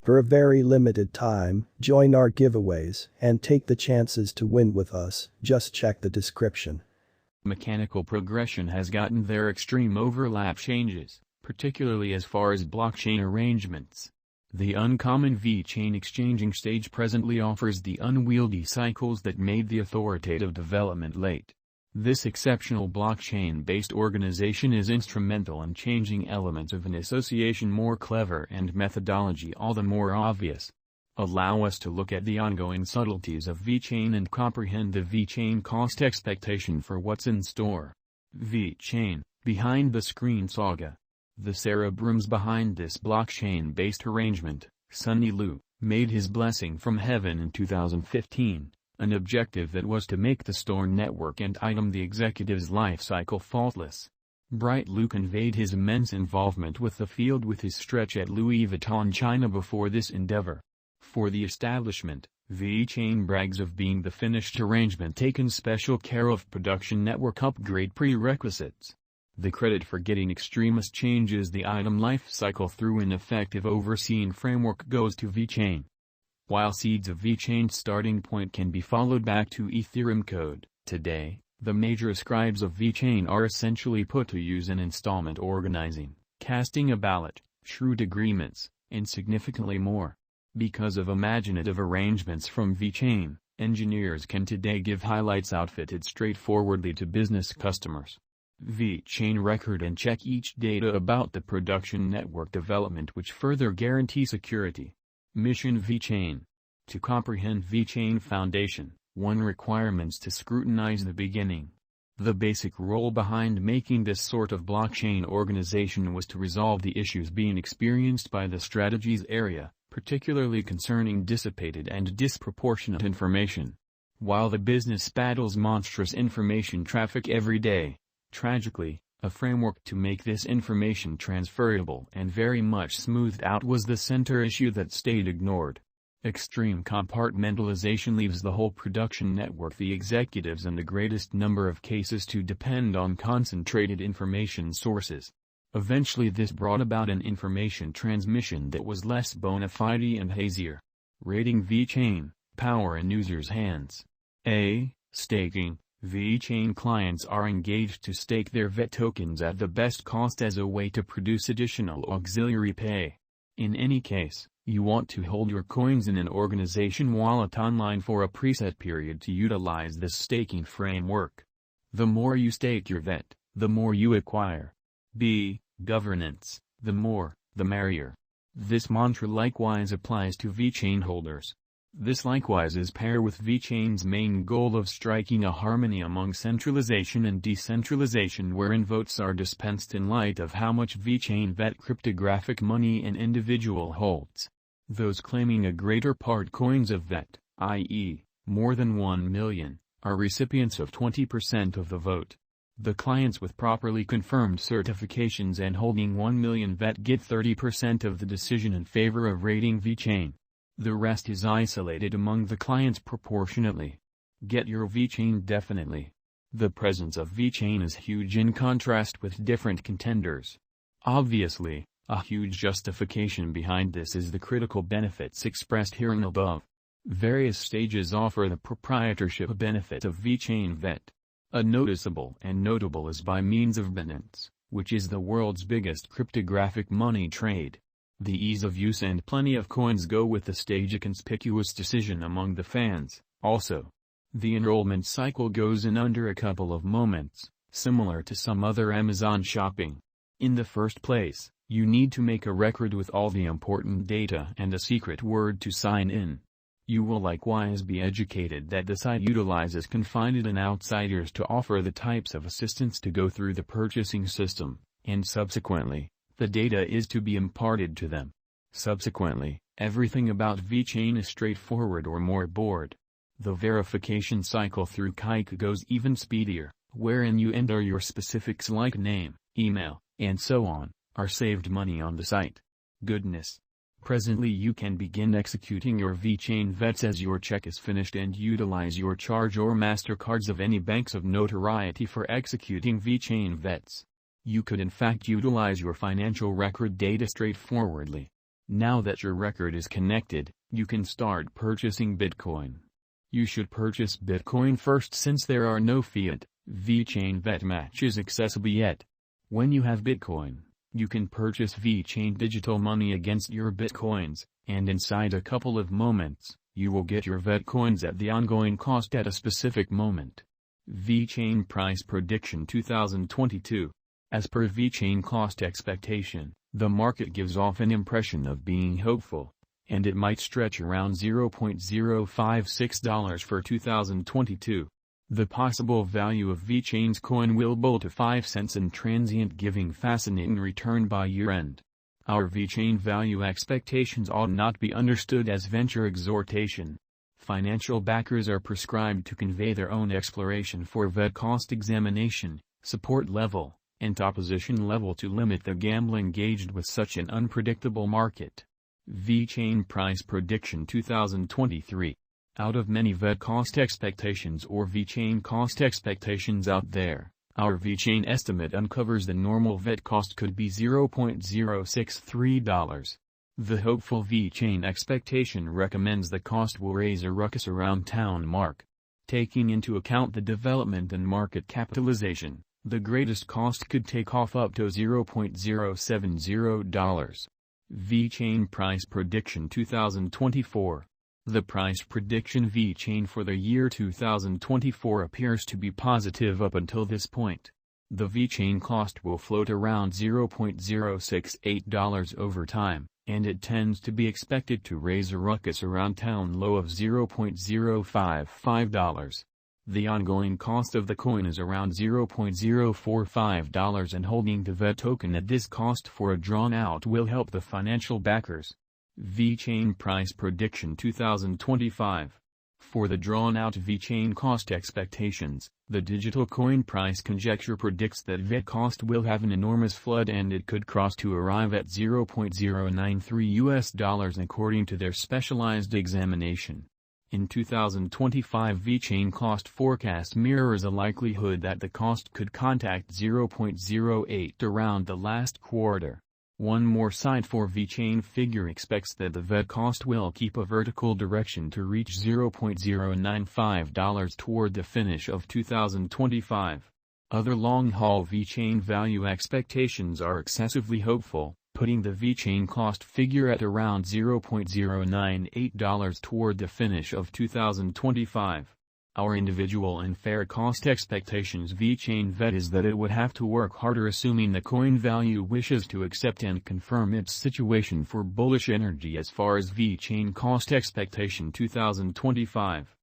For a very limited time, join our giveaways and take the chances to win with us. Just check the description. Mechanical progression has gotten their extreme overlap changes, particularly as far as blockchain arrangements. The uncommon Vechain exchanging stage presently offers the unwieldy cycles that made the authoritative development late. This exceptional blockchain-based organization is instrumental in changing elements of an association more clever and methodology all the more obvious. Allow us to look at the ongoing subtleties of Vechain and comprehend the Vechain cost expectation for what's in store. Vechain, behind the screen saga. The cerebrums behind this blockchain-based arrangement, Sunny Liu, made his blessing from heaven in 2015, an objective that was to make the store network and the executive's life cycle faultless. Bright Liu conveyed his immense involvement with the field with his stretch at Louis Vuitton China before this endeavor. For the establishment, Vechain brags of being the finished arrangement taken special care of production network upgrade prerequisites. The credit for getting extremist changes the item life cycle through an effective overseen framework goes to Vechain. While seeds of Vechain's starting point can be followed back to Ethereum code, today, the major scribes of Vechain are essentially put to use in installment organizing, casting a ballot, shrewd agreements, and significantly more. Because of imaginative arrangements from Vechain, engineers can today give highlights outfitted straightforwardly to business customers. Vechain record and check each data about the production network development which further guarantee security. Mission Vechain. To comprehend Vechain Foundation, 1 requirements to scrutinize the beginning. The basic role behind making this sort of blockchain organization was to resolve the issues being experienced by the strategies area, particularly concerning dissipated and disproportionate information. While the business battles monstrous information traffic every day, tragically, a framework to make this information transferable and very much smoothed out was the center issue that stayed ignored. Extreme compartmentalization leaves the whole production network the executives in the greatest number of cases to depend on concentrated information sources. Eventually this brought about an information transmission that was less bona fide and hazier. Rating Vechain, power in users' hands. A. Staking. Vechain clients are engaged to stake their VET tokens at the best cost as a way to produce additional auxiliary pay. In any case, you want to hold your coins in an organization wallet online for a preset period to utilize this staking framework. The more you stake your VET, the more you acquire. B. Governance, the more, the merrier. This mantra likewise applies to Vechain holders. This likewise is pair with Vechain's main goal of striking a harmony among centralization and decentralization wherein votes are dispensed in light of how much Vechain VET cryptographic money an individual holds. Those claiming a greater part coins of VET, i.e., more than 1 million, are recipients of 20% of the vote. The clients with properly confirmed certifications and holding 1 million VET get 30% of the decision in favor of rating Vechain. The rest is isolated among the clients proportionately. Get your Vechain definitely. The presence of Vechain is huge in contrast with different contenders. Obviously, a huge justification behind this is the critical benefits expressed here and above. Various stages offer the proprietorship benefit of Vechain VET. A noticeable and notable is by means of Binance, which is the world's biggest cryptographic money trade. The ease of use and plenty of coins go with the stage a conspicuous decision among the fans. Also, the enrollment cycle goes in under a couple of moments, similar to some other Amazon shopping. In the first place, you need to make a record with all the important data and a secret word to sign in. You will likewise be educated that the site utilizes confided and outsiders to offer the types of assistance to go through the purchasing system, and subsequently, the data is to be imparted to them. Subsequently, everything about Vechain is straightforward or more bored. The verification cycle through Kike goes even speedier, wherein you enter your specifics like name, email, and so on, are saved money on the site. Goodness! Presently you can begin executing your Vechain VETs as your check is finished and utilize your Charge or MasterCards of any banks of notoriety for executing Vechain VETs. You could in fact utilize your financial record data straightforwardly. Now that your record is connected, you can start purchasing Bitcoin. You should purchase Bitcoin first since there are no fiat, Vechain vet matches accessible yet. When you have Bitcoin, you can purchase Vechain digital money against your Bitcoins, and inside a couple of moments, you will get your Vetcoins at the ongoing cost at a specific moment. Vechain Price Prediction 2022. As per Vechain cost expectation, the market gives off an impression of being hopeful, and it might stretch around $0.056 for 2022. The possible value of Vechain's coin will bolt to 5 cents in transient, giving fascinating return by year-end. Our Vechain value expectations ought not be understood as venture exhortation. Financial backers are prescribed to convey their own exploration for vet cost examination, support level, and opposition level to limit the gambling gauged with such an unpredictable market. Vechain Price Prediction 2023. Out of many vet cost expectations or Vechain cost expectations out there, our Vechain estimate uncovers the normal vet cost could be $0.063. The hopeful Vechain expectation recommends the cost will raise a ruckus around town mark. Taking into account the development and market capitalization, the greatest cost could take off up to $0.070. Vechain Price Prediction 2024. The price prediction Vechain for the year 2024 appears to be positive up until this point. The Vechain cost will float around $0.068 over time, and it tends to be expected to raise a ruckus around town low of $0.055. The ongoing cost of the coin is around $0.045, and holding the vet token at this cost for a drawn-out will help the financial backers. Vechain Price Prediction 2025. For the drawn-out Vechain cost expectations, the digital coin price conjecture predicts that vet cost will have an enormous flood and it could cross to arrive at $0.093 according to their specialized examination. In 2025, Vechain cost forecast mirrors a likelihood that the cost could contact 0.08 around the last quarter. One more site for Vechain figure expects that the vet cost will keep a vertical direction to reach $0.095 toward the finish of 2025. Other long-haul Vechain value expectations are excessively hopeful, putting the Vechain cost figure at around $0.098 toward the finish of 2025. Our individual and fair cost expectations Vechain vet is that it would have to work harder, assuming the coin value wishes to accept and confirm its situation for bullish energy as far as Vechain cost expectation 2025.